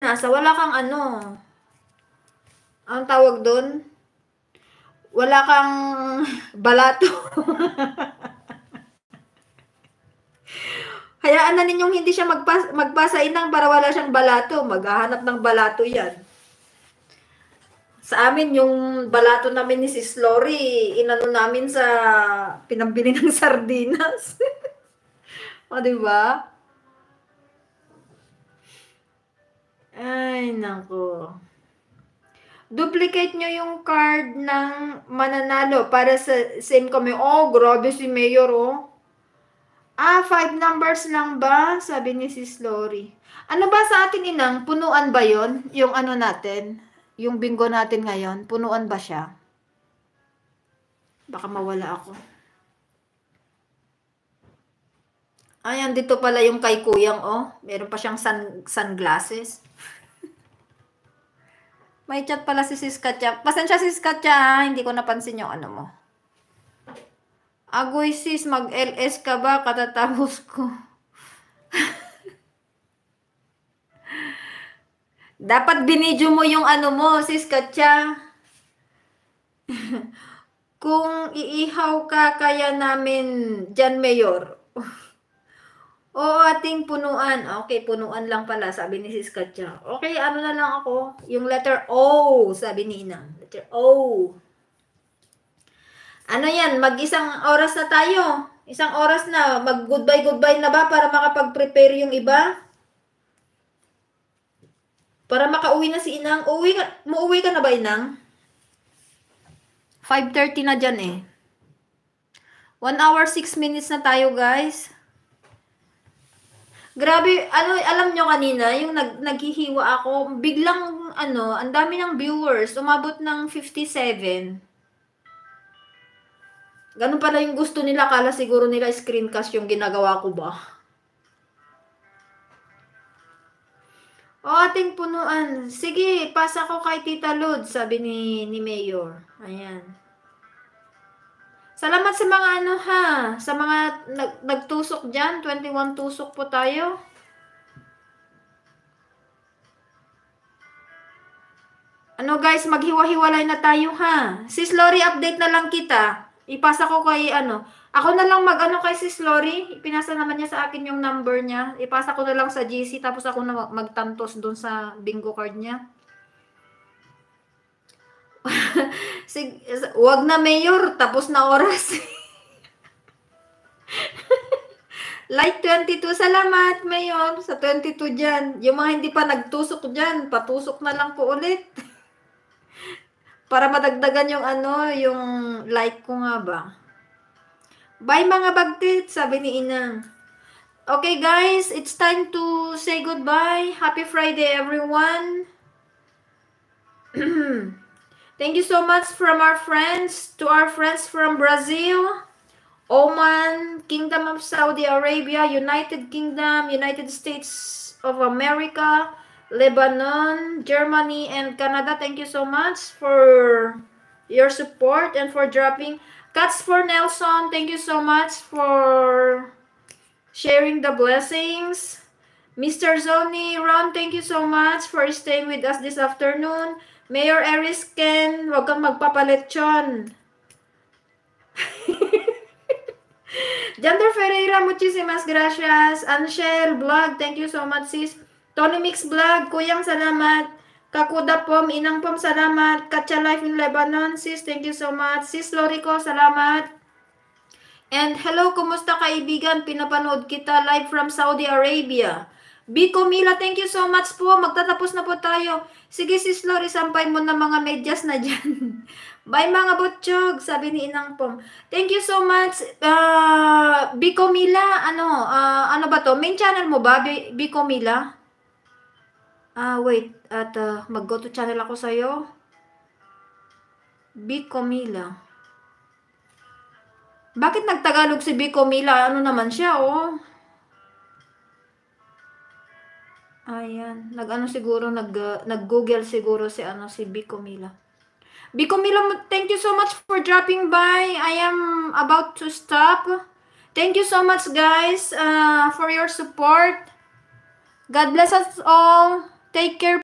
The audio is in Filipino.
sardinas, wala kang ano, ang tawag doon, wala kang balato. Hayaan na ninyong hindi siya magpasa inang para wala siyang balato. Maghahanap ng balato yan. Sa amin, yung balato namin ni Sis Lori, inano namin sa pinambili ng sardinas. O, diba? Ay, nako. Duplicate nyo yung card ng mananalo para sa same kami. Oh, grabe si Mayor, oh. 5 numbers lang ba? Sabi ni Sis Lori. Ano ba sa atin, inang? Punuan ba yon? Yung ano natin? Yung bingo natin ngayon? Punuan ba siya? Baka mawala ako. Ayan, dito pala yung kay Kuyang, oh. Meron pa siyang sunglasses. May chat pala si Sis Katya. Pasensya Sis Katya, ha? Hindi ko napansin yung ano mo. Agoy sis, mag-LS ka ba? Katatapos ko. Dapat binidyo mo yung ano mo, Sis Katya. Kung iihaw ka, kaya namin dyan, Mayor. Oo, ating punuan. Okay, punuan lang pala, sabi ni Sis Katya. Okay, ano na lang ako? Yung letter O, sabi ni Inang. Letter O. Ano yan, mag-isang oras na tayo. Isang oras na, mag-goodbye na ba para makapag-prepare yung iba? Para makauwi na si Inang. Muuwi ka na ba, Inang? 5:30 na dyan eh. 1 hour, 6 minutes na tayo, guys. Grabe, alam nyo kanina, yung naghihiwa ako, biglang, ang dami ng viewers, umabot ng 57. Ganun pala yung gusto nila, kala siguro nila screencast yung ginagawa ko ba? O, ating punuan. Sige, pasa ko kay Tita Lud, sabi ni Mayor. Ayan. Salamat sa mga sa mga nagtusok dyan. 21 tusok po tayo. Guys, maghiwa-hiwalay na tayo ha. Sis Lori, update na lang kita. Ipasa ko kay ako na lang kay Sis Lori. Ipinasa naman niya sa akin yung number niya. Ipasa ko na lang sa GC tapos ako na magtantos dun sa bingo card niya. Wag na, Mayor, tapos na oras. Like 22, salamat, Mayor, sa 22 dyan. Yung mga hindi pa nagtusok dyan, patusok na lang po ulit. Para madagdagan yung yung like ko nga ba. Bye mga bagtit, sabi ni Inang. Okay guys, it's time to say goodbye. Happy Friday everyone. Thank you so much from our friends, to our friends from Brazil, Oman, Kingdom of Saudi Arabia, United Kingdom, United States of America, Lebanon, Germany, and Canada. Thank you so much for your support and for dropping. Cuts for Nelson, thank you so much for sharing the blessings. Mr. Zoni, Ron, thank you so much for staying with us this afternoon. Mayor Erisken, wag kang magpapaletsyon. Jander Ferreira, muchísimas gracias. Anshel Vlog, thank you so much sis. Tony Mix Vlog, Kuyang, salamat. Kakuda Pom, Inang Pom, salamat. Katya Life in Lebanon, sis, thank you so much. Sis Lorico, salamat. And hello, kumusta kaibigan? Pinapanood kita live from Saudi Arabia. Biko Mila, thank you so much po. Magtatapos na po tayo. Sige sis Lori, sampay mo na mga medyas na dyan. Bye mga butchog, sabi ni Inang Pom. Thank you so much. Biko Mila, ano ba to? Main channel mo ba, Biko Mila? Wait, mag-go to channel ako sa'yo. Biko Mila. Bakit nagtagalog si Biko Mila? Ano naman siya, oh? Ayan, siguro, nag-google siguro si Biko Mila. Biko Mila, thank you so much for dropping by. I am about to stop. Thank you so much, guys, for your support. God bless us all. Take care.